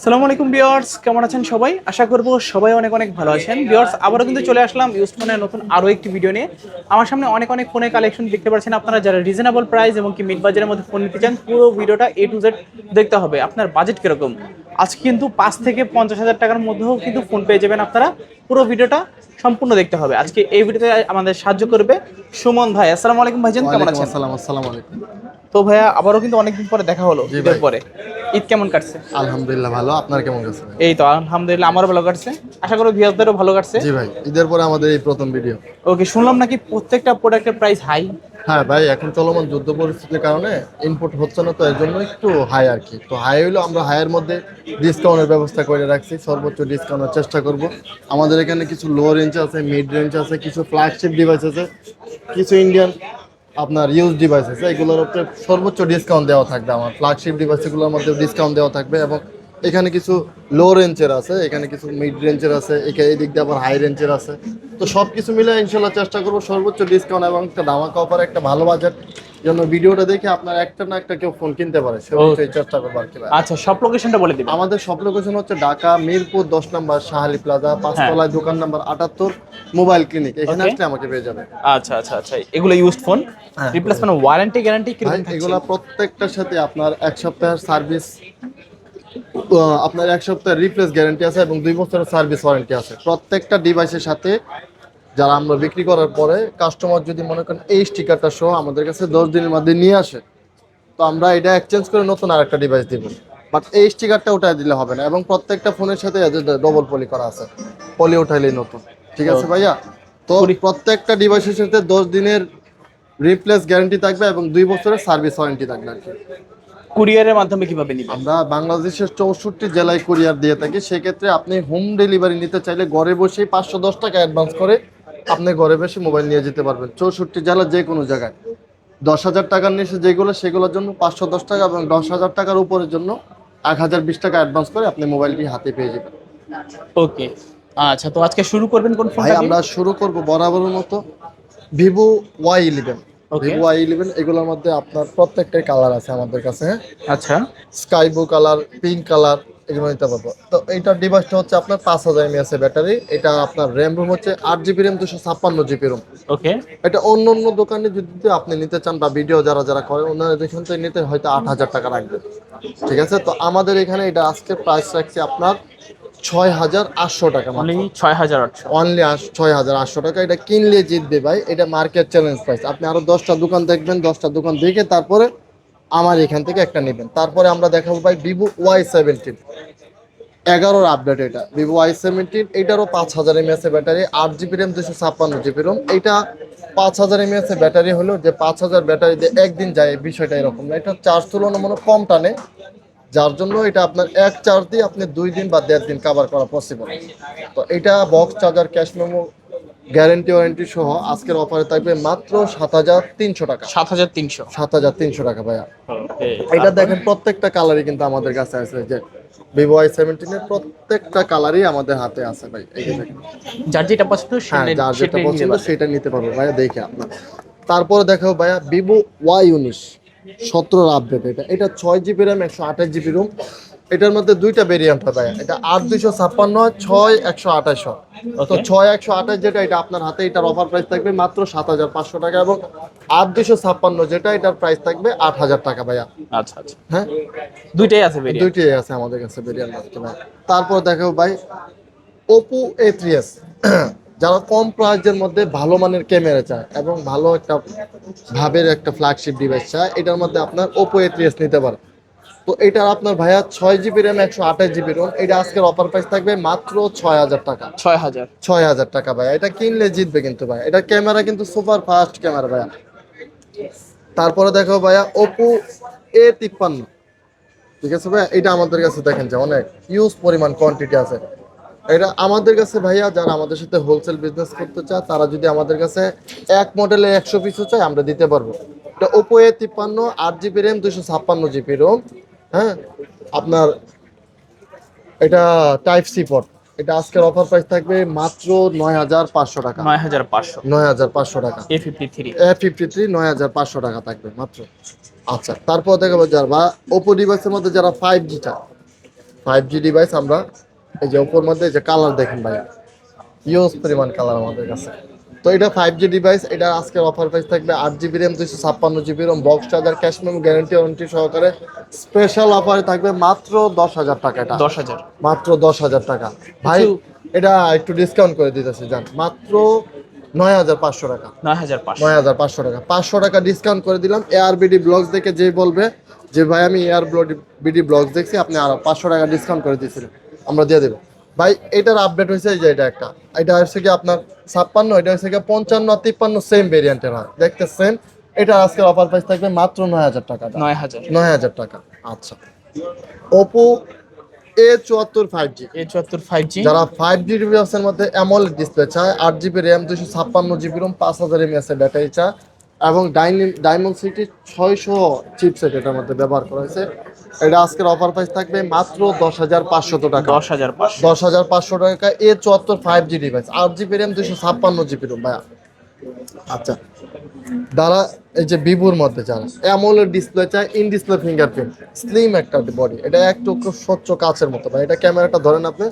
আসসালামু আলাইকুম ভিউয়ার্স, কেমন আছেন সবাই? আশা করব সবাই অনেক অনেক ভালো আছেন। ভিউয়ার্স, আবারও কিন্তু চলে আসলাম ইউজড ফোনের নতুন আরো একটি ভিডিও নিয়ে। আমার সামনে অনেক অনেক ফোনের কালেকশন দেখতে পাচ্ছেন। আপনারা যারা রিজনেবল প্রাইস এবং কি মিড বাজেটের মধ্যে ফোন নিতে চান, পুরো ভিডিওটা A to Z দেখতে হবে। আপনার বাজেট কিরকম? আজকে কিন্তু 5 থেকে 50,000 টাকার মধ্যেও কিন্তু ফোন পেয়ে যাবেন আপনারা। পুরো ভিডিওটা সম্পূর্ণ দেখতে হবে। আজকে এই ভিডিওতে আমাদের সাহায্য করবে সুমন ভাই। আসসালামু আলাইকুম ভাইজান, কেমন আছেন? আসসালামু আলাইকুম। তো ভাইয়া, আবারও কিন্তু অনেকদিন পরে দেখা হলো, ঈদের পরে। ঈদ কেমন কাটছে? আলহামদুলিল্লাহ ভালো। আপনার কেমন গেছে? এই তো আলহামদুলিল্লাহ, আমারও ভালো কাটছে। আশা করি ভিউয়ারদেরও ভালো কাটছে। জি ভাই, ঈদের পরে আমাদের এই প্রথম ভিডিও। ওকে, শুনলাম নাকি প্রত্যেকটা প্রোডাক্টের প্রাইস হাই। হ্যাঁ ভাই, এখন চলমান যুদ্ধ পরিস্থিতির কারণে ইনপুট হচ্ছে না, তো এর জন্য একটু হাই আর কি। তো হাই হইলো, আমরা হাইয়ের মধ্যে ডিসকাউন্টের ব্যবস্থা করে রাখছি, সর্বোচ্চ ডিসকাউন্টের চেষ্টা করব। আমাদের এখানে কিছু লো রেঞ্জ আছে, মিড রেঞ্জ আছে, কিছু ফ্ল্যাগশিপ ডিভাইস আছে, কিছু ইন্ডিয়ান আপনার ইউজ ডিভাইস আছে। এগুলোর উপরে সর্বোচ্চ ডিসকাউন্ট দেওয়া থাকবে। আমার ফ্ল্যাগশিপ ডিভাইসগুলোর মধ্যে ডিসকাউন্ট দেওয়া থাকবে, এবং এখানে কিছু লো রেঞ্জের আছে, এখানে কিছু মিড রেঞ্জের আছে, এখানে এই দিক দিয়ে আবার হাই রেঞ্জের আছে। তো সব কিছু মিলে ইনশাল্লাহ চেষ্টা করবো সর্বোচ্চ ডিসকাউন্ট এবং একটা ধামাকা অফার, একটা ভালো বাজেট জন্য ভিডিওটা দেখে আপনার একটা না একটা কেউ ফোন কিনতে পারে, সেই চেষ্টা করবো আর কি। আচ্ছা, সব লোকেশনটা বলে দিবেন। আমাদের সব লোকেশন হচ্ছে ঢাকা মিরপুর 10 নম্বর শাহালি প্লাজা, 5 তলায় দোকান নাম্বার 78, মোবাইল ক্লিনিক। এখানে আসলে আমাকে পেয়ে যাবে। আচ্ছা আচ্ছা আচ্ছা, এগুলো used phone, replacement warranty guarantee কি রকম থাকছে? এগুলো প্রত্যেকটার সাথে আপনার 1 সপ্তাহের সার্ভিস, আপনার 1 সপ্তাহের রিপ্লেস গ্যারান্টি আছে এবং 2 বছরের সার্ভিস ওয়ারেন্টি আছে প্রত্যেকটা ডিভাইসের সাথে। যারা আমরা বিক্রি করার পরে কাস্টমার যদি মনে করেন এই স্টিকারটা সহ আমাদের কাছে 10 দিনের মধ্যে নিয়ে আসে, তো আমরা এটা এক্সচেঞ্জ করে নতুন আরেকটা ডিভাইস দিব। বাট এই স্টিকারটা উঠাই দিলে হবে না, এবং প্রত্যেকটা ফোনের সাথে ডবল পলি করা আছে, পলি উঠাইলেই নতুন। ঠিক আছে ভাইয়া? তো প্রত্যেকটা ডিভাইসের সাথে 10 দিনের রিপ্লেস গ্যারান্টি থাকবে এবং 2 বছরের সার্ভিস ওয়ারেন্টি থাকবে আর কি। কুরিয়ারের মাধ্যমে কিভাবে নিবেন? আমরা বাংলাদেশের 64 জেলায় কুরিয়ার দিয়ে থাকি। সেক্ষেত্রে আপনি হোম ডেলিভারি নিতে চাইলে ঘরে বসেই 510 টাকা অ্যাডভান্স করে আপনি ঘরে বসে মোবাইল নিয়ে যেতে পারবেন 64 জেলার যে কোনো জায়গায়। 10,000 টাকার নিচে যেগুলো, সেগুলোর জন্য 510 টাকা, এবং 10,000 টাকার উপরের জন্য 1020 টাকা অ্যাডভান্স করে আপনি মোবাইলটি হাতে পেয়ে যাবেন। ওকে, আচ্ছা, তো আজকে শুরু করবেন কোন ফোনটা দিয়ে? আমরা শুরু করব বরাবরের মতো ভিভো Y11। ভিভো Y11 এগুলোর মধ্যে আপনার প্রত্যেকটাই কালার আছে আমাদের কাছে। আচ্ছা, sky blue colour, pink colour, এগুলো নিতে পারবো। তো এইটার ডিভাইসটা হচ্ছে আপনার 5000 mAh ব্যাটারি। এটা আপনার র্যাম রোম হচ্ছে 8 GB র্যাম, 256 GB রোম। ওকে, এটা অন্য অন্য দোকানে যদি আপনি নিতে চান বা ভিডিও যারা যারা করে ওনারা দেখুন তো নিতে হয়তো 8,000 টাকা রাখবে। ঠিক আছে? তো আমাদের এখানে এটা আজকে প্রাইস রাখছি আপনার 6,800 টাকা। অনলি 6,800। অনলি 6,800 টাকা। এটা কিনলে জিতবে ভাই, এটা মার্কেট চ্যালেঞ্জ প্রাইস। আপনি আরো 10টা দোকান দেখবেন, 10টা দোকান দেখে তারপরে আমার এখান থেকে একটা নেবেন। তারপরে আমরা দেখাবো ভাই ভিভো Y17 11 আপডেট। এটা ভিভো Y17, এটারও 5000 mAh battery, 8 GB RAM, 256 GB ROM. এটা 5000 mAh ব্যাটারি হলো যে 5000 ব্যাটারি দিয়ে একদিন যায়, বিষয়টা এরকম না। এটা চার্জ তুলনামূলক কম টানে, যার জন্য এটা আপনার এক চার্জ দিয়ে আপনি 2 দিন বা 1.5 দিন কভার করা পসিবল। তো এটা box charger, cash memo, guarantee warranty সহ আজকের অফারে থাকবে মাত্র 7,300 টাকা। 7,300। 7,300 টাকা ভাইয়া। এটা দেখেন প্রত্যেকটা কালারই কিন্তু আমাদের কাছে আছে, যে ভিভো Y17 এর প্রত্যেকটা কালারই আমাদের হাতে আছে ভাই। এই যে দেখেন, যার যেটা পছন্দ যার যেটা পছন্দ সেটা নিতে পারবো ভাইয়া, দেখে আপনার। তারপরে দেখাবো ভাইয়া ভিভো Y19 17 আপডেট। এটা 6 GB র্যাম, 128 GB রোম। এটার মধ্যে দুইটা ভেরিয়েন্ট হয় ভাইয়া। এটা 8,256, 6,128। তো 6,128 যেটা, এটা আপনার হাতে। এটার অফার প্রাইস থাকবে মাত্র 7,500 টাকা, এবং 8,256 যেটা, এটার প্রাইস থাকবে 8,000 টাকা ভাইয়া। আচ্ছা আচ্ছা, হ্যাঁ, দুইটাই আছে ভেরিয়েন্ট। দুইটাই আছে আমাদের কাছে ভেরিয়েন্ট ভাই। তারপর দেখাবো ভাই ওপো A3s। যারা কম প্রাইসের মধ্যে ভালো মানের ক্যামেরা চায় এবং ভালো একটা ভাবের একটা ফ্ল্যাগশিপ ডিভাইস চায়, এটার মধ্যে আপনার ওপো A3s নিতে পারে। তো এটার আপনার ভাইয়া 6 GB র্যাম, 128 GB রোম। এটা আজকের অফার প্রাইস থাকবে মাত্র 6,000 টাকা। 6,000। 6,000 টাকা ভাইয়া। এটা কিনলে জিতবে কিন্তু ভাই, এটা ক্যামেরা কিন্তু সুপার ফাস্ট ক্যামেরা ভাইয়া। তারপরে দেখো ভাইয়া ওপো A53। ঠিক আছে ভাইয়া, এটা আমাদের কাছে দেখেন যে অনেক হিউজ পরিমাণ কোয়ান্টিটি আছে। এটা আমাদের কাছে ভাইয়া, যারা আমাদের সাথে হোলসেল বিজনেস করতে চায় তারা যদি আমাদের কাছে এক মডেলে 100 পিসও চায় আমরা দিতে পারবো। এটা Oppo A53, 8 GB RAM, 256 GB ROM. হ্যাঁ, আপনার এটা টাইপ সি পোর্ট। এটা আজকের অফার প্রাইস থাকবে মাত্র 9,500 টাকা। 9,500। 9,500 টাকা। A53। A53 9,500 টাকা থাকবে মাত্র। আচ্ছা, তারপর দেখাবো যারা ওপো ডিভাইসের মধ্যে যারা 5G চায়, 5G ডিভাইস আমরা এই যে উপর মধ্যে যে কালার দেখেন ভাইয়া, ইউজ পরিমাণ কালার আমাদের কাছে। তো এটা 5G ডিভাইস, এটা আজকের অফার প্রাইস থাকবে 8GB RAM 256GB ROM, box charger, cash memo, guarantee warranty সহকারে স্পেশাল অফারে থাকবে মাত্র 10,000 টাকা। এটা 10,000 মাত্র 10,000 টাকা ভাই। এটা একটু ডিসকাউন্ট করে দিতেছি জান, মাত্র 9,500 টাকা। 9,500 9,500 টাকা, 500 টাকা ডিসকাউন্ট করে দিলাম। ARBD ব্লগস দেখে যে বলবে যে ভাই আমি ARBD ব্লগস দেখছি, আপনি আর 500 টাকা ডিসকাউন্ট করে দিয়েছিলেন, আমরা দিয়ে দেবো ভাই। এটার আপডেট হয়েছে এই যে এটা একটা, এটা হচ্ছে কি আপনার 56, এটা হচ্ছে কি 55 আর 53 সেম ভেরিয়েন্টের হয়, দেখতে সেম। এটা আজকের অফার প্রাইস থাকবে মাত্র 9,000 টাকা। 9,000 টাকা। আচ্ছা, Oppo A74 5G, A74 5G যারা 5G ডিভাইসের মধ্যে অ্যামোলেড ডিসপ্লে চায়, 8GB RAM 256GB ROM, 5000 mAh এর ব্যাটারি চায় এবং ডায়মন্ড-সিটি 600 চিপসেট এটার মধ্যে ব্যবহার করা হয়েছে, এটা আজকের অফার প্রাইস থাকবে মাত্র 10,500 টাকা। 10,500 10,500 টাকা A74 5G device, 8GB RAM 256GB ROM ভাইয়া। আচ্ছা, যারা এই যে ভিভোর মধ্যে যারা অ্যামোলেড ডিসপ্লে চায়, ইন ডিসপ্লে ফিঙ্গারপ্রিন্ট, স্লিম একটা বডি, এটা একটু খুব স্বচ্ছ কাচের মতো ভাই। এটা ক্যামেরাটা ধরেন আপনি,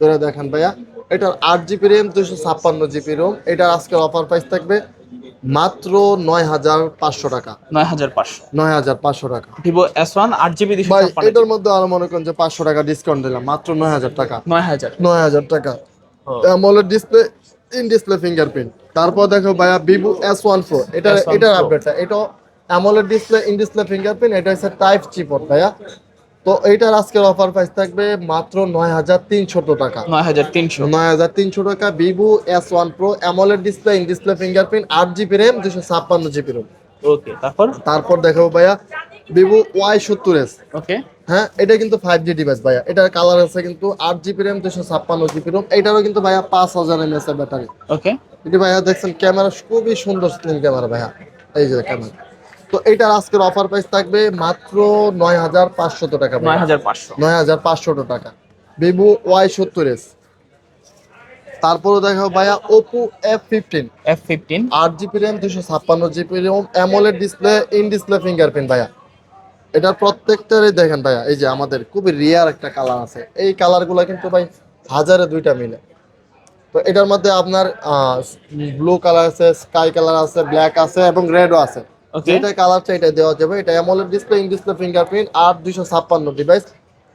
ধরে দেখেন ভাইয়া। এটার 8GB RAM 256GB ROM, এটার আজকের অফার প্রাইস থাকবে মাত্র 9,500 টাকা। 9,500 টাকা। ভিভো S1 8GB ভাই এটার মধ্যে আরো মনে করেন যে 500 টাকা ডিসকাউন্ট দিলাম, মাত্র 9,000 টাকা। 9,000 টাকা AMOLED display, in display fingerprint. তারপর দেখো ভাইয়া ভিভো S1 Pro, এটার আপডেটটা, এটা AMOLED display, in display fingerprint, এটা হচ্ছে টাইপ সি পোর্ট ভাইয়া। তো এইটার আজকের অফার প্রাইস থাকবে মাত্র 9,300 টাকা। 9,300 টাকা Vivo S1 Pro, AMOLED display, in display fingerprint, 8GB RAM 256GB ROM। ওকে, তারপর দেখো ভাইয়া ভিভো Y70s। ওকে, হ্যাঁ, এটা কিন্তু 5G ডিভাইস ভাইয়া, এটার কালার আছে কিন্তু 8GB RAM 256GB ROM, এটারও কিন্তু ভাইয়া 5000 mAh এর ব্যাটারি। ওকে, এটা ভাইয়া দেখছেন ক্যামেরা খুবই সুন্দর স্লিম ক্যামেরা ভাইয়া, এই যে ক্যামেরা। তো এটার আজকের অফার প্রাইস থাকবে মাত্র 9,500 টাকা। 9,500 টাকা ভিভো Y70s। তারপরে দেখো ভাইয়া Oppo F15, 8GB RAM 256GB ROM, AMOLED display, in display fingerprint ভাইয়া। এটার প্রত্যেকটারই দেখেন ভাইয়া, এই যে আমাদের খুবই রিয়ার একটা কালার আছে, এই কালারগুলো কিন্তু ভাই হাজারে দুইটা মিলে। তো এটার মধ্যে আপনার ব্লু কালার আছে, স্কাই কালার আছে, ব্ল্যাক আছে এবং রেডও আছে। যেটা কালার চাই এটা দেওয়া যাবে। এটা AMOLED display, in display fingerprint, 8,256 device,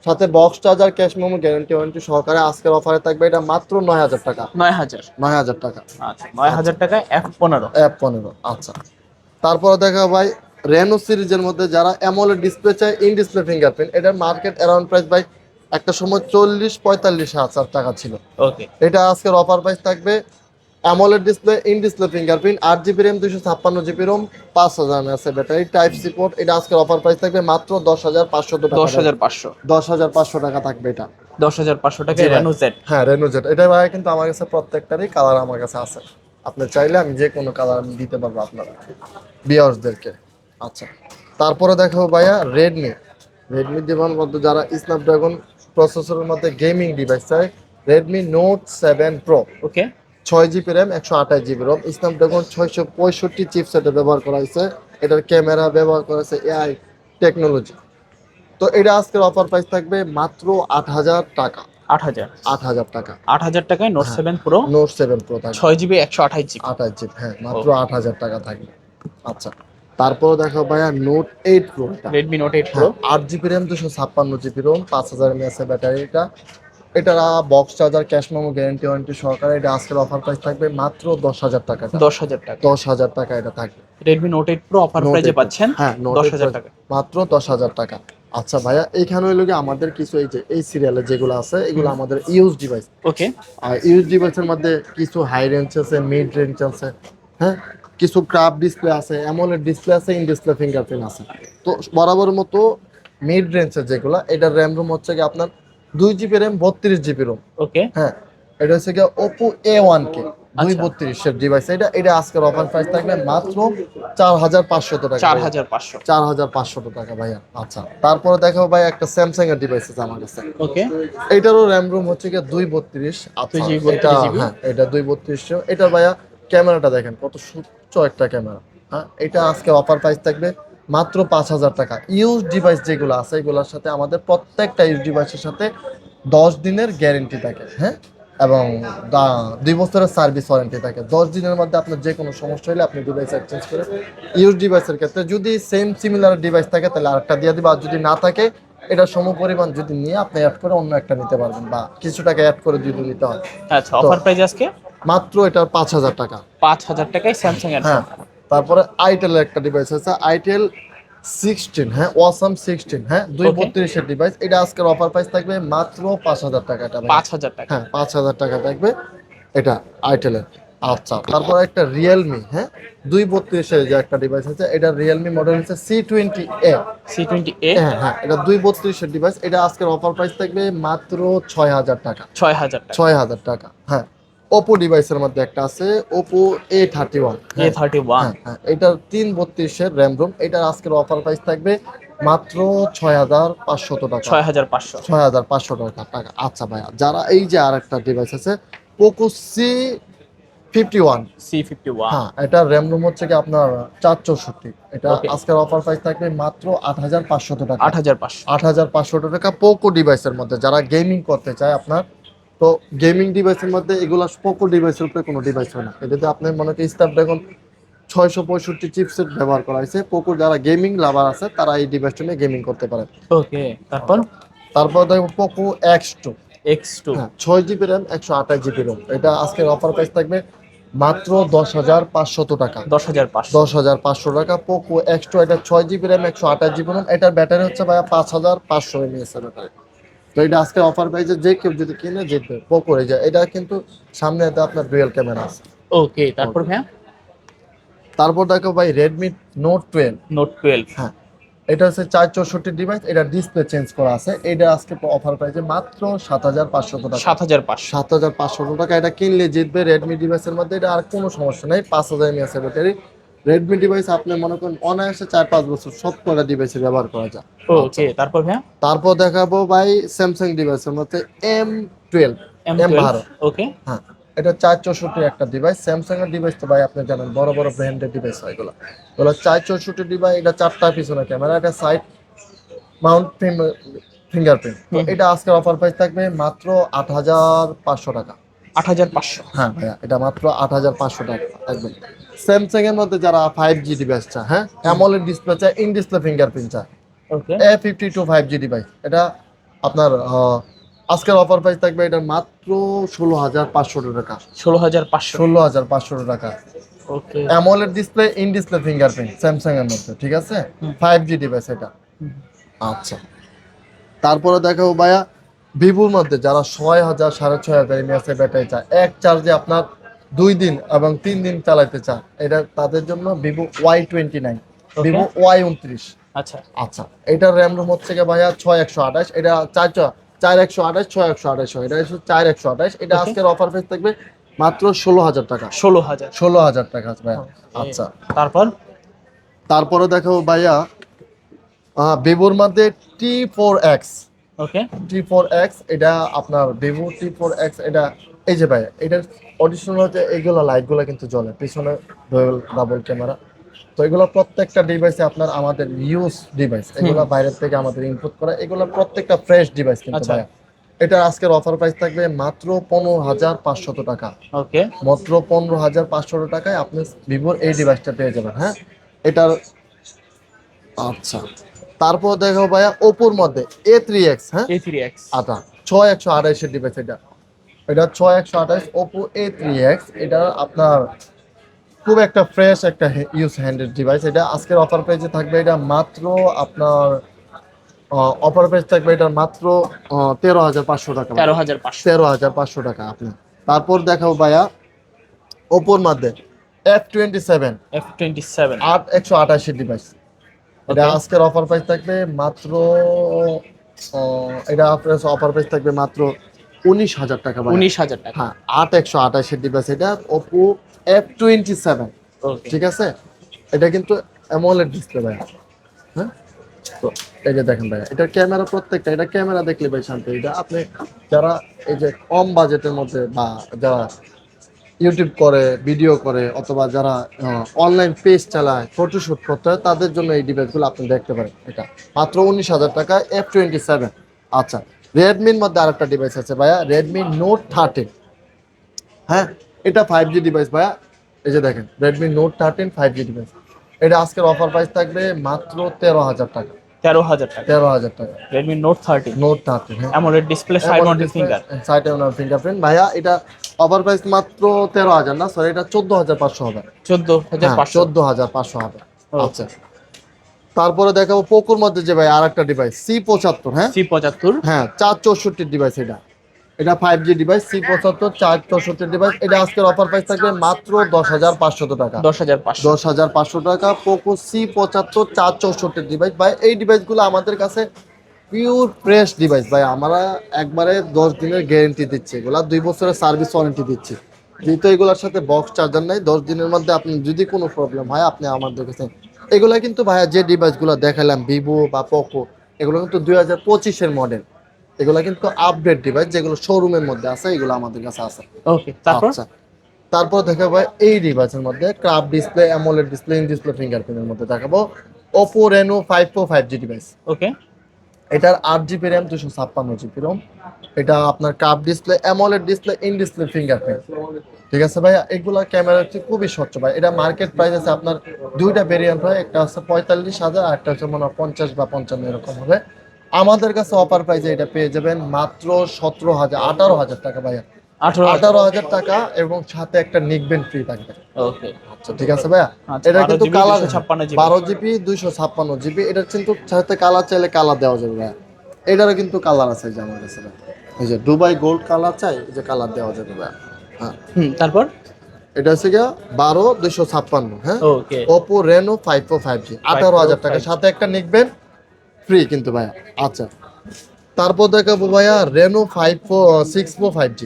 সাথে box charger, cash memo, guarantee warranty সহকারে আজকের অফারে থাকবে এটা মাত্র 9,000 টাকা। 9,000 টাকা। আচ্ছা, 9,000 টাকায় F15। আচ্ছা, তারপরে দেখা ভাই রেনো সিরিজের মধ্যে যারা অ্যামোলেড ডিসপ্লে চায়, ইন ডিসপ্লে ফিঙ্গারপ্রিন্ট, এটার মার্কেট অ্যারাউন্ড প্রাইস ভাই একটা সময় 40-45 হাজার টাকা ছিল। ওকে, এটা আজকের অফার প্রাইস থাকবে AMOLED display, in display fingerprint, 8GB RAM 256GB ROM, 5000 mAh battery, type C port, এটা আজকের অফার প্রাইস থাকবে মাত্র 10,500 টাকা। 10,500 টাকা থাকবে এটা। 10,500 টাকায় রেনো জেড। হ্যাঁ, রেনো জেড। এটা ভাই কিন্তু আমার কাছে প্রত্যেকটারই কালার আমার কাছে আছে, আপনি চাইলে আমি যে কোনো কালার আমি দিতে পারবো আপনারা ভিউয়ার্সদেরকে। আচ্ছা, তারপরে দেখো ভাইয়া রেডমি জীবন মধ্যে যারা স্ন্যাপড্রাগন প্রসেসরের মধ্যে গেমিং ডিভাইস চায়, রেডমি নোট 7 প্রো। ওকে, 6GB RAM 128GB ROM, Snapdragon 665 চিপসেটে ব্যবহার করা হয়েছে, এটার ক্যামেরা ব্যবহার করা হয়েছে AI টেকনোলজি। তো এটা আজকের অফার প্রাইস থাকবে মাত্র 8,000 টাকা। 8,000 টাকা। 8,000 টাকায় নোট 7 প্রো, নোট 7 প্রো থাকবে 6GB 128GB। 28GB, হ্যাঁ, মাত্র 8,000 টাকা থাকবে। আচ্ছা, তারপর দেখো ভাইয়া note 8 pro, Redmi note 8 pro, 8GB RAM 256GB ROM, 5000 mAh battery, এটা box charger, cash memo, guarantee warranty সহকারে, এটা আজকের অফার প্রাইস থাকবে মাত্র 10,000 টাকা। 10,000 টাকা এটা থাকবে। রেডমি নোট 8 প্রো অফার প্রাইসে পাচ্ছেন, হ্যাঁ, 10,000 টাকা, মাত্র 10,000 টাকা। আচ্ছা ভাইয়া, এইখানে হইলো আমাদের কিছু এই যে এই সিরিয়ালে যেগুলো আছে এগুলো আমাদের ইউজ ডিভাইস। ওকে, আর ইউজ ডিভাইসের মধ্যে কিছু হাই রেঞ্জ আছে, মিড রেঞ্জ আছে, হ্যাঁ, কিছু ক্রাফ ডিসপ্লে আছে, অ্যামোলেড ডিসপ্লে আছে, ইন ডিসপ্লে ফিঙ্গারপ্রিন্ট আছে। তো বরাবর মতো মিড রেঞ্জের যেগুলো, এটার র্যাম রোম হচ্ছে কি আপনার 2GB RAM 32GB ROM। ওকে, হ্যাঁ, এটা হচ্ছে কি Oppo A1K 232 এর ডিভাইস। এটা আজকের অফার প্রাইস থাকবে মাত্র 4,500 টাকা। 4,500 টাকা ভাইয়া। আচ্ছা, তারপরে দেখো ভাই একটা স্যামসাং এর ডিভাইস আছে আমার কাছে। ওকে, এটারও র্যাম রুম হচ্ছে কি 232। আচ্ছা, এটা 232। এটা ভাইয়া ক্যামেরাটা দেখেন কত সুচ্চ একটা ক্যামেরা। হ্যাঁ, এটা আজকে অফার প্রাইস থাকবে মাত্র 5,000 টাকা। ইউজ ডিভাইস যেগুলো আছে এগুলোর সাথে আমাদের প্রত্যেকটা ইউজ ডিভাইসের সাথে 10 দিনের গ্যারেন্টি থাকে, হ্যাঁ, এবং 2 বছরের সার্ভিস ওয়ারেন্টি থাকে। 10 দিনের মধ্যে আপনার যে কোনো সমস্যা হলে আপনি ডিভাইস এক্সচেঞ্জ করে ইউজ ডিভাইসের ক্ষেত্রে যদি সেম সিমিলার ডিভাইস থাকে তাহলে আরেকটা দিয়ে দিবা, আর যদি না থাকে এটা সমপরিমাণ যদি নিয়ে আপনি অ্যাড করে অন্য একটা নিতে পারবেন, বা কিছু টাকা অ্যাড করে যদি নিতে হয়। আচ্ছা, অফার প্রাইস আজকে মাত্র এটা 5,000 টাকা। 5,000 টাকায় স্যামসাং এর হ্যাঁ, তারপরে আইটেলের একটা ডিভাইস আছে, আইটেল 16, হ্যাঁ, ওয়াসাম 16, হ্যাঁ, 232 এর ডিভাইস। এটা আজকের অফার প্রাইস থাকবে মাত্র 5,000 টাকা। এটা 5,000 টাকা। হ্যাঁ, 5,000 টাকা থাকবে এটা আইটেলের। আচ্ছা, তারপর একটা রিয়েলমি, হ্যাঁ, 232 এর যে একটা ডিভাইস আছে, এটা রিয়েলমি মডেল হচ্ছে C20A। C20A, হ্যাঁ হ্যাঁ, এটা 232 এর ডিভাইস। এটা আজকের অফার প্রাইস থাকবে মাত্র 6,000 টাকা। 6,000 টাকা। 6,000 টাকা। হ্যাঁ, ওপো ডিভাইসের মধ্যে একটা আছে, ওপো A31। A31, হ্যাঁ হ্যাঁ, এটার 332 এর র্যাম রোম। এটার আজকের অফার প্রাইস থাকবে মাত্র 6,500 টাকা। 6,500। 6,500 টাকা। আচ্ছা ভাইয়া, যারা এই যে আরেকটা ডিভাইস আছে পোকো C51, C51, হ্যাঁ, এটা র্যাম রোম হচ্ছে কি আপনার 464। এটা Okay. আজকের অফার প্রাইস থাকবে মাত্র 8,500 টাকা। 8,500। 8,500 টাকা পোকো ডিভাইসের মধ্যে যারা গেমিং করতে চায় আপনার, তো গেমিং ডিভাইসের মধ্যে এগুলা পোকো ডিভাইসের উপরে কোনো ডিভাইস হয় না। এটাতে আপনি মনে করেন স্ন্যাপড্রাগন 665 চিপসেট ব্যবহার করা হয়েছে। পোকো যারা গেমিং লাভার আছে তারা এই ডিভাইসটা নিয়ে গেমিং করতে পারে। ওকে, তারপর তারপর দেখো পোকো X2, X2, হ্যাঁ, 6 জিবি র্যাম 128 জিবি রোম। এটা আজকের অফার প্রাইস থাকবে মাত্র 10,500 টাকা। 10,500। 10,500 টাকা পোকো X2। এটা 6 জিবি র্যাম 128 জিবি রোম। এটার ব্যাটারি হচ্ছে ভাইয়া 5,500 mAh এর ব্যাটারি। তো এটা আজকে অফার প্রাইসে যে কেউ যদি কিনে জিতবে পোকো। এই যে এটা কিন্তু সামনে এতে আপনার ডুয়াল ক্যামেরা আছে। ওকে, তারপর ভাইয়া তারপর দেখো ভাই রেডমি নোট 12। নোট 12। হ্যাঁ, এটা হচ্ছে 464 ডিভাইস। এটা ডিসপ্লে চেঞ্জ করা আছে। এটা আজকে অফার প্রাইসে মাত্র 7,500 টাকা। 7,500। 7,500 টাকা। এটা কিনলে জিতবে রেডমি ডিভাইসের মধ্যে। এটা আর কোনো সমস্যা নেই, 5,000 mAh এর ব্যাটারি। রেডমি ডিভাইস আপনি মনে করেন অনায়াসে 4-5 বছর সব কটা ডিভাইসে ব্যবহার করা যায়। ওকে, তারপর ভাইয়া তারপর দেখাবো ভাই স্যামসাং ডিভাইসের মধ্যে M12। M12। ওকে, হ্যাঁ, এটা 464 একটা ডিভাইস। স্যামসাং এর ডিভাইস তো ভাই আপনি জানেন বড় বড় ব্র্যান্ডের ডিভাইস হয় এগুলো। 464 ডিভাইস। এটা 4টা পিছনে ক্যামেরা, এটা সাইড মাউন্ট ফিঙ্গারপ্রিন্ট। তো এটা আজকে অফার প্রাইস থাকবে মাত্র 8,500 টাকা। 8,500। হ্যাঁ ভাইয়া, এটা মাত্র 8,500 টাকা থাকবে। স্যামসাং এর মধ্যে যারা 5G ডিভাইস চায়, হ্যাঁ, অ্যামোলেড ডিসপ্লে চায়, ইন ডিসপ্লে ফিঙ্গারপ্রিন্ট চায়, ওকে, A52 5G ডিভাইস, এটা আপনার আজকের অফার প্রাইস থাকবে এটা মাত্র 16,500 টাকা। 16,500। 16,500 টাকা। Okay, AMOLED display, in display fingerprint Samsung এর মধ্যে, ঠিক আছে, 5G ডিভাইস এটা। আচ্ছা, তারপরে দেখো ভাইয়া ভিভোর মধ্যে যারা 6,000 6,500 mAh ব্যাটারি চায়, এক চার্জে আপনার 2 দিন এবং 3 দিন চালাতে চান, এটা তাদের জন্য ভিভো Y29, ভিভো Y29। আচ্ছা, আচ্ছা, এটার র্যাম রোম হচ্ছে কি ভাইয়া 6,128। এটা 4,128, 6,128, এটা হচ্ছে 4,128। এটা আজকের অফার প্রাইস থাকবে মাত্র 16,000 টাকা। 16,000। 16,000 টাকা ভাইয়া। আচ্ছা, তারপর তারপরে দেখো ভাইয়া ভিভোর মধ্যে T4X। ওকে, T4X, এটা আপনার ভিভো T4X। এটা এই যে ভাইয়া, এটার অডিশনাল হচ্ছে এইগুলো লাইটগুলো কিন্তু জ্বলে পিছনে, ডাবল ক্যামেরা। তো এগুলো প্রত্যেকটা ডিভাইসে আপনার আমাদের ইউজ ডিভাইস, এগুলো বাইরের থেকে আমাদের ইনপুট করা, এগুলো প্রত্যেকটা ফ্রেশ ডিভাইস কিন্তু আচ্ছা। ভাইয়া। এটা আজকের অফার প্রাইস থাকবে মাত্র 15,500 টাকা। ওকে, মাত্র 15,500 টাকায় আপনি ভিভোর এই ডিভাইসটা পেয়ে যাবেন। হ্যাঁ, এটার আচ্ছা, তারপর দেখো ভাইয়া ওপোর মধ্যে A3X। হ্যাঁ, A3X। আচ্ছা, 6,128 এর ডিভাইস এটা। এটা 6,128 ওপো A3X। এটা আপনার খুব একটা ফ্রেশ একটা ইউজ হ্যান্ডেড ডিভাইস। এটা আজকের অফার প্রাইসে থাকবে এটা মাত্র আপনার অফার প্রাইস থাকবে এটা মাত্র 13,500 টাকা। 13,500। 13,500 টাকা আপনি। তারপর দেখাও ভাইয়া ওপোর মধ্যে F27, F27। 128 এর ডিভাইস। এটা Okay. আজকের অফার প্রাইস থাকবে মাত্র এটা আপনার অফার প্রাইস থাকবে মাত্র 19,000 টাকা ভাই। 19,000 টাকা। হ্যাঁ, 8,128 এর ডিভাইস এটা ওপো F27। ওকে, ঠিক আছে, এটা কিন্তু অ্যামোলেড ডিসপ্লে ভাই। হ্যাঁ, তো এই যে দেখেন ভাই, এটার ক্যামেরা প্রত্যেকটা, এটা ক্যামেরা দেখলে ভাই শান্তি। এটা আপনি যারা এই যে কম বাজেটের মধ্যে বা যারা ইউটিউব করে, ভিডিও করে, অথবা যারা অনলাইন পেজ চালায়, ফটোশুট করতে হয়, তাদের জন্য এই ডিভাইসগুলো আপনি দেখতে পারেন। এটা মাত্র 19,000 টাকা, F27। আচ্ছা, রেডমির মধ্যে আরেকটা ডিভাইস আছে ভাইয়া, রেডমি নোট 13। হ্যাঁ, এটা 5G ডিভাইস ভাইয়া। এই যে দেখেন, রেডমি নোট 13 5G ডিভাইস। এটা আজকের অফার প্রাইস থাকবে মাত্র 13,000 টাকা। 13,000 টাকা। 13,000 টাকা। Redmi Note 13 নোট 13, হ্যাঁ, AMOLED display, side mounted finger. সাইডে ওনার ফিঙ্গারপ্রিন্ট ভাইয়া। এটা অফার প্রাইস মাত্র 13,000 না, সরি, এটা 14,500 হবে। 14,500। 14,500 হবে। ও। আচ্ছা, তারপরে দেখাবো পোকোর মধ্যে যে ভাই আরেকটা ডিভাইস C75। হ্যাঁ, C75। হ্যাঁ, 464 ডিভাইস। এটা 5G ডিভাইস, C75 464 ডিভাইস। এটা আজকের অফার প্রাইস থাকবে মাত্র 10,500 টাকা। 10,500। 10,500 টাকা পোকো C75 464 ডিভাইস। ভাই এই ডিভাইসগুলো আমাদের কাছে পিওর ফ্রেশ ডিভাইস ভাই। আমরা একবারে 10 দিনের গ্যারেন্টি দিচ্ছি, এগুলা 2 বছরের সার্ভিস ওয়ারেন্টি দিচ্ছি। যেহেতু এগুলোর সাথে বক্স চার্জার নাই, 10 দিনের মধ্যে আপনি যদি কোনো প্রবলেম হয় আপনি আমাদের কাছে। এগুলা কিন্তু ভাইয়া যে ডিভাইসগুলো দেখালাম, ভিভো বা পোকো, এগুলো কিন্তু 2025-এর মডেল। এগুলো কিন্তু আপডেট ডিভাইস, যেগুলো শোরুমের মধ্যে আছে, এগুলো আমাদের কাছে আছে। ওকে, তারপর? আচ্ছা, তারপর দেখাবো এই ডিভাইসের মধ্যে curve display, AMOLED display, in display ফিঙ্গারপ্রিন্টের মধ্যে দেখাবো Oppo Reno 5 Pro 5G device. Okay. এটার 8GB র্যাম, 256GB রোম। এটা আপনার কাপ display, AMOLED display, in display fingerprint. ঠিক আছে ভাইয়া, এগুলা ক্যামেরা হচ্ছে খুবই স্বচ্ছ ভাই। এটা মার্কেট প্রাইস আছে আপনার দুইটা ভেরিয়েন্ট হয়, একটা হচ্ছে 45,000, আর একটা হচ্ছে মনে হয় 50 বা 55 এরকম হবে। আমাদের কাছে অফার প্রাইসে এটা পেয়ে যাবেন মাত্র 18,000 টাকা ভাইয়া। 18,000 টাকা, এবং সাথে একটা নিকবেন ফ্রি থাকবে। ওকে। আচ্ছা, ঠিক আছে ভাইয়া। আচ্ছা, এটা কিন্তু 12GB, colour 256GB। 12GB 256GB। এটা কিন্তু সাথে কালার চাইলে কালার দেওয়া যাবে ভাইয়া। এটারও কিন্তু কালার আছে যে আমার কাছে ভাই। এই যে দুবাই গোল্ড কালার চাই, এই যে কালার দেওয়া যাবে ভাইয়া। হ্যাঁ, তারপর? এটা হচ্ছে গিয়া 12,256। হ্যাঁ, ওকে। Oppo Reno 5 Pro 5G, 18,000 টাকা, সাথে একটা নিকবেন ফ্রি কিন্তু ভাইয়া। আচ্ছা, তারপর দেখাবো ভাইয়া Reno 5 Pro 6 Pro 5G।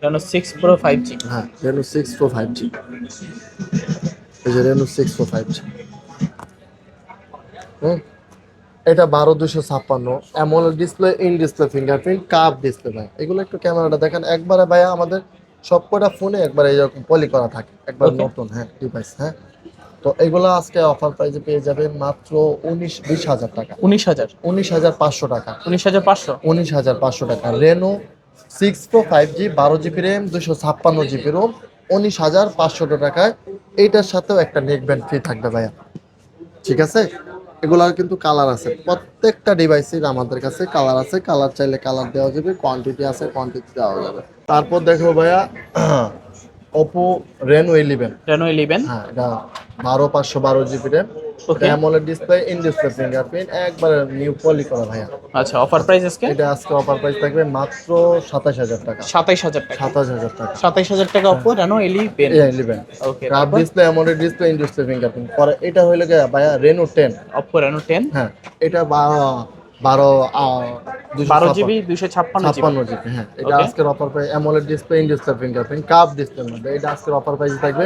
Reno 6 Pro 5G। হ্যাঁ, Reno 6 Pro 5G। এই যে Reno 6 Pro 5G। এটা 12,256, AMOLED display, in display fingerprint, cup display ভাই। এগুলো একটু ক্যামেরাটা দেখেন একবারে ভাইয়া, আমাদের সবকটা ফোনে একবার এরকম পলি করা থাকে, একবার Okay. নতুন। হ্যাঁ, ডিভাইস। হ্যাঁ, তো এগুলো আজকে অফার প্রাইসে পেয়ে যাবেন মাত্র 20,000 টাকা। 19,000। 19,500 টাকা। 19,500। 19,500 টাকা। Reno 6 Pro 5G, 12GB RAM, 256GB Rome, 19,500 টাকায়। এইটার সাথেও একটা নেক ব্যান্ড ফ্রি থাকবে ভাইয়া। ঠিক আছে, এগুলার কিন্তু কালার আছে, প্রত্যেকটা ডিভাইসের আমাদের কাছে কালার আছে। কালার চাইলে কালার দেওয়া যাবে, কোয়ান্টিটি আছে, কোয়ান্টিটি দেওয়া যাবে। তারপর দেখো ভাইয়া Oppo Reno 11। Reno 11। হ্যাঁ, এটা 12,512GB RAM. Okay. AMOLED display, in display fingerprint, একবারে নিউ পলি করা ভাইয়া। আচ্ছা, অফার প্রাইস আজকে? এটা আজকে অফার প্রাইস থাকবে মাত্র 27,000 টাকা। 27,000 টাকা। 27,000 টাকা। 27,000 টাকা Oppo Reno 11। 11। Okay. Cup display, AMOLED display, in display fingerprint. পরে এটা হইলো গিয়া ভাইয়া Reno 10। Oppo Reno 10। হ্যাঁ, এটা 12GB 256GB। হ্যাঁ, এটা Okay. আজকের offer price, AMOLED display, in display fingerprint, কাপ ডিসপ্লের মধ্যে। এটা আজকের অফার প্রাইস থাকবে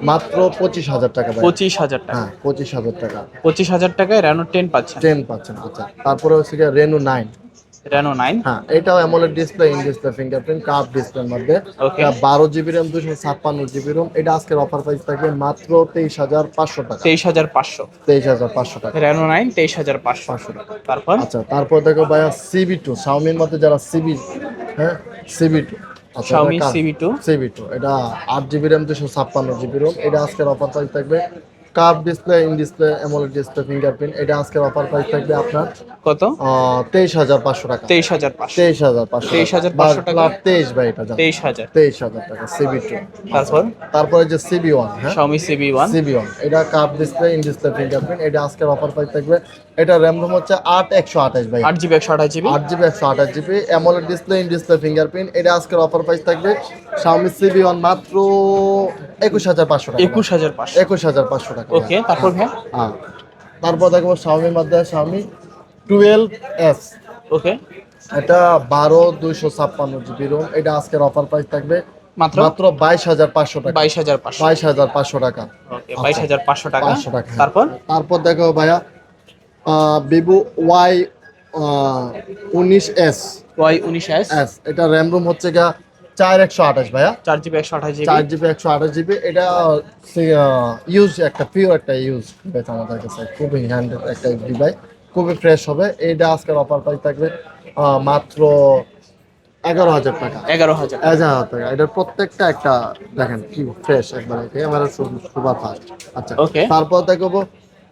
মাত্র 25,000 টাকা ভাই। 25,000 টাকা। হ্যাঁ, 25,000 টাকা। 25,000 টাকায় Reno 10 পাচ্ছেন। 10 পাচ্ছেন। আচ্ছা, তারপরে হচ্ছে গিয়া Reno 9। Reno 9। হ্যাঁ, এটাও AMOLED display, in display fingerprint, কাপ ডিসপ্লের মধ্যে। Okay. 12GB RAM, 256GB ROM. এটা আজকের অফার প্রাইস থাকবে মাত্র 23,500 টাকা। 23,500। 23,500 টাকা। Reno 9 23,500 টাকা। তারপর? আচ্ছা, তারপর দেখো ভাইয়া CB2, শাওমির মধ্যে যারা CB, হ্যাঁ, CB2। আচ্ছা, Xiaomi CB2। CB2 এটা 8GB র্যাম, 256GB রোম। এটা আজকের অফার প্রাইস থাকবে কাপ display, in display, AMOLED display fingerprint. এটা আজকের অফার প্রাইস থাকবে আপনার কত? 23,500 টাকা। 23,500। 23,500। 23,500 টাকা। 23 ভাই, এটা জানো। 23,000। 23,000 টাকা CB2। তারপর? তারপরে যে CB1। হ্যাঁ, Xiaomi CB1। CB1 এটা cup display, in display fingerprint. এটা আজকের অফার প্রাইস থাকবে, এটা র্যাম রোম হচ্ছে 8/128 ভাই। 8GB 128GB। 8GB 128GB, AMOLED display, in display fingerprint. এটা আজকের অফার প্রাইস থাকবে Xiaomi CB1 মাত্র 21,500 টাকা। 21,500। 21,500 টাকা। ওকে, তারপর ভাই? হ্যাঁ, তারপর দেখবো Xiaomi মধ্যে Xiaomi 12S। ওকে। এটা 12/256GB রোম। এটা আজকের অফার প্রাইস থাকবে মাত্র? মাত্র 22,500 টাকা। 22,500। 22,500 টাকা। ওকে, 22,500 টাকা। 500 টাকা। হ্যাঁ। তারপর? তারপর দেখো ভাইয়া Vivo Y19S। Y19S। এটা র্যাম রোম হচ্ছে গা 4128 ভাইয়া, 4GB 128GB। 4GB 128GB। এটা ইউজ একটা পিওর একটা ইউজ ডিভাইস আমাদের কাছে, খুবই হ্যান্ডেড একটা ডিভাইস, খুবই ফ্রেশ হবে। এইটা আজকের অফার প্রাইস থাকবে মাত্র 11,000 টাকা। 11,000। 11,000 টাকা। এটার প্রত্যেকটা একটা দেখেন কি ফ্রেশ, একবারে ক্যামেরা সুপার ফাস্ট। আচ্ছা, ওকে। তারপর দেখবো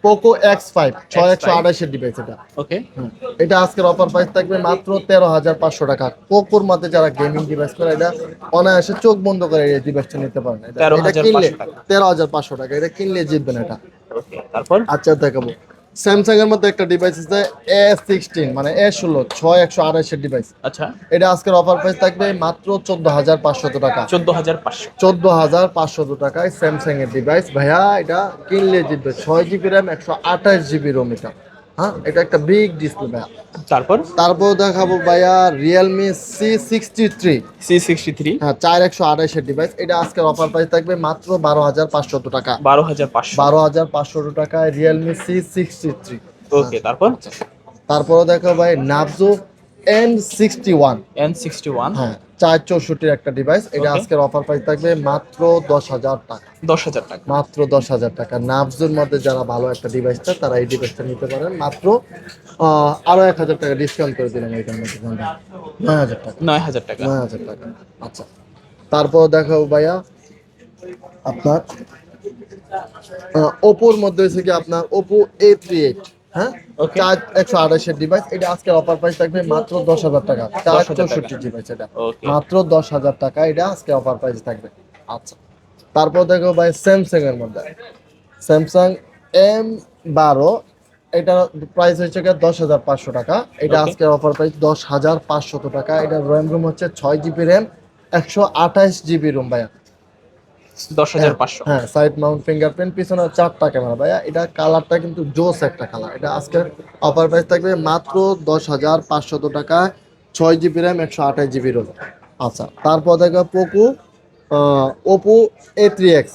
পোকো X5 6128 এর ডিভাইস। এটা ওকে। এটা আজকের অফার প্রাইস থাকবে মাত্র 13,500 টাকা। পোকোর মধ্যে যারা গেমিং ডিভাইস করে, এটা অনায়াসে চোখ বন্ধ করে এই ডিভাইসটা নিতে পারেন। এটা কিনলে 13,500 টাকা, এটা কিনলে জিতবেন এটা। ওকে, তারপর আচ্ছা, দেখাবো স্যামসাং এর মধ্যে একটা ডিভাইস আছে A16 মানে A16 6128 এর ডিভাইস। আচ্ছা, এটা আজকের অফার প্রাইস থাকবে মাত্র 14,500 টাকা। 14,500। 14,500 টাকায় স্যামসাং এর ডিভাইস ভাইয়া, এটা কিনলে জিতবে। 6GB RAM 128GB Rome. এটা হ্যাঁ, এটা একটা বিগ ডিসপ্লে ভাইয়া। তারপর দেখাবো ভাইয়া রিয়েলমি C63। হ্যাঁ, 4128 এর ডিভাইস। এটা আজকের অফার প্রাইস থাকবে মাত্র 12,500 টাকা। 12,500 টাকায় রিয়েলমি C63। ওকে, তারপরে দেখো ভাই নাবজো N61। হ্যাঁ, 464 একটা ডিভাইস। এটা আজকের অফার প্রাইস থাকবে মাত্র 10,000 টাকা। 10,000 টাকা। মাত্র 10,000 টাকা। নাবজোর মধ্যে যারা ভালো একটা ডিভাইসটা, তারা এই ডিভাইসটা নিতে পারেন মাত্র আরো 1,000 টাকা ডিসকাউন্ট করে দিলাম এটার মধ্যে। 9,000 টাকা। 9,000 টাকা। 9,000 টাকা। আচ্ছা, তারপর দেখো ভাইয়া আপনার ওপোর মধ্যে হচ্ছে কি আপনার ওপো A38। হ্যাঁ, 128 এর ডিভাইস। এটা আজকের অফার প্রাইস থাকবে মাত্র 10,000 টাকা। 464 ডিভাইস। এটা মাত্র 10,000 টাকা, এটা আজকে অফার প্রাইস থাকবে। আচ্ছা, তারপর দেখো ভাই স্যামসাং এর মধ্যে স্যামসাং M12। এটা প্রাইস হচ্ছে 10,500 টাকা। এটা আজকে অফার প্রাইস 10,500 টাকা। এটা র্যাম রুম হচ্ছে 6GB র্যাম 128GB রুম ভাইয়া। 10,500। হ্যাঁ, সাইড মাউন্ট ফিঙ্গারপ্রিন্ট, পিছনে 4টা ক্যামেরা ভাইয়া। এটা কালারটা কিন্তু জোস একটা কালার। এটা আজকের অফার প্রাইস থাকবে মাত্র 10,500 টাকা। 6GB RAM 128GB Rome. আচ্ছা, তারপর দেখো পোকো ওপো A3X।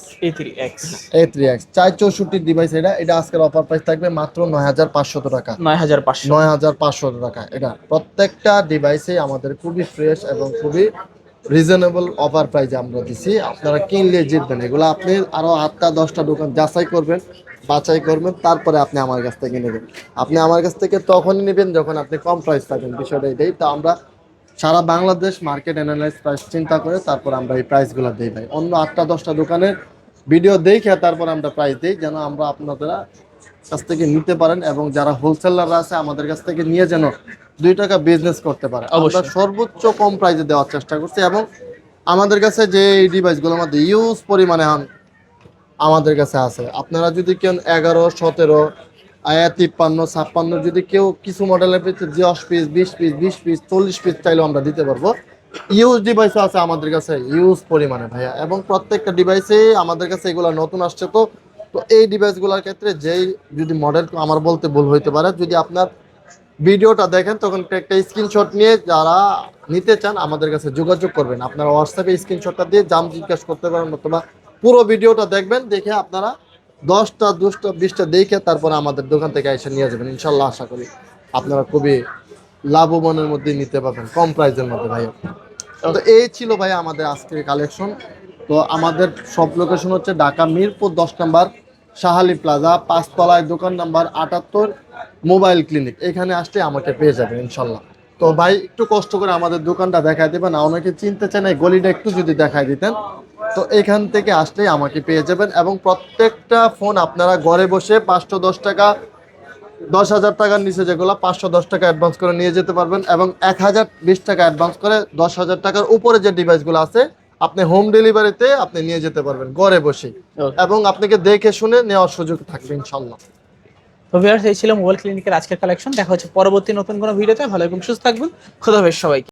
464 ডিভাইস। এটা আজকের অফার প্রাইস থাকবে মাত্র 9,500 টাকা। 9,500 টাকা। এটা প্রত্যেকটা ডিভাইসে আমাদের খুবই ফ্রেশ এবং খুবই রিজনেবল অফার প্রাইসে আমরা দিছি। আপনারা কিনলে জিতবেন। এগুলো আপনি আরো 8টা 10টা দোকান যাচাই করবেন, বাছাই করবেন, তারপরে আপনি আমার কাছ থেকে নেবেন। আপনি আমার কাছ থেকে তখনই নেবেন যখন আপনি কম প্রাইস পাবেন। বিষয়টা এটাই। তো আমরা সারা বাংলাদেশ মার্কেট অ্যানালাইজ প্রাইস চিন্তা করে তারপর আমরা এই প্রাইসগুলো দিই ভাই। অন্য 8টা 10টা দোকানের ভিডিও দেখে তারপর আমরা প্রাইস দিই, যেন আমরা আপনাদের কাছ থেকে নিতে পারেন এবং যারা হোলসেলাররা আছে আমাদের কাছ থেকে নিয়ে যেন 2 টাকা বিজনেস করতে পারে। আমরা সর্বোচ্চ কম প্রাইসে দেওয়ার চেষ্টা করছি এবং আমাদের কাছে যে এই ডিভাইসগুলোর মধ্যে ইউজ পরিমাণে আমাদের কাছে আছে। আপনারা যদি কেউ 11, 17, 53, 56 যদি কেউ কিছু মডেলের ভিতরে 10 পিস, 20 পিস, 20 পিস, 40 পিস চাইলেও আমরা দিতে পারবো। ইউজ ডিভাইসও আছে আমাদের কাছে ইউজ পরিমাণে ভাইয়া, এবং প্রত্যেকটা ডিভাইসে আমাদের কাছে এগুলো নতুন আসছে। তো এই ডিভাইসগুলোর ক্ষেত্রে যেই যদি মডেল, আমার বলতে ভুল হইতে পারে, যদি আপনার ভিডিওটা দেখেন তখন একটা স্ক্রিনশট নিয়ে যারা নিতে চান আমাদের কাছে যোগাযোগ করবেন। আপনারা হোয়াটসঅ্যাপে স্ক্রিনশটটা দিয়ে দাম জিজ্ঞাসা করতে পারেন, অথবা পুরো ভিডিওটা দেখবেন, দেখে আপনারা 10টা 20টা দেখে তারপরে আমাদের দোকান থেকে এসে নিয়ে যাবেন। ইনশাল্লাহ আশা করি আপনারা খুবই লাভবানের মধ্যে নিতে পারবেন, কম প্রাইসের মধ্যে ভাই। তো এই ছিল ভাই আমাদের আজকের কালেকশন। তো আমাদের সব লোকেশন হচ্ছে ঢাকা মিরপুর 10 নম্বর শাহালি প্লাজা, 5 তলায়, দোকান নাম্বার 78, মোবাইল ক্লিনিক। এখানে আসলে আমাকে পেয়ে যাবেন ইনশাল্লাহ। তো ভাই একটু কষ্ট করে আমাদের দোকানটা দেখায় দেবেন, অনেকে চিনতে চান, এই গলিটা একটু যদি দেখায় দিতেন। তো এখান থেকে আসলেই আমাকে পেয়ে যাবেন, এবং প্রত্যেকটা ফোন আপনারা ঘরে বসে 510 টাকা, 10,000 টাকার নিচে যেগুলো 510 টাকা অ্যাডভান্স করে নিয়ে যেতে পারবেন, এবং 1,020 টাকা অ্যাডভান্স করে 10,000 টাকার উপরে যে ডিভাইসগুলো আছে আপনি হোম ডেলিভারিতে আপনি নিয়ে যেতে পারবেন ঘরে বসে, এবং আপনাকে দেখে শুনে নেওয়ার সুযোগ থাকবে ইনশাল্লাহ। তো ভিউয়ার্স, এই ছিল মোবাইল ক্লিনিকের আজকের কালেকশন। দেখা হচ্ছে পরবর্তী নতুন কোনো ভিডিওতে। ভালো এবং সুস্থ থাকবেন। খোদা হাফেজ সবাইকে।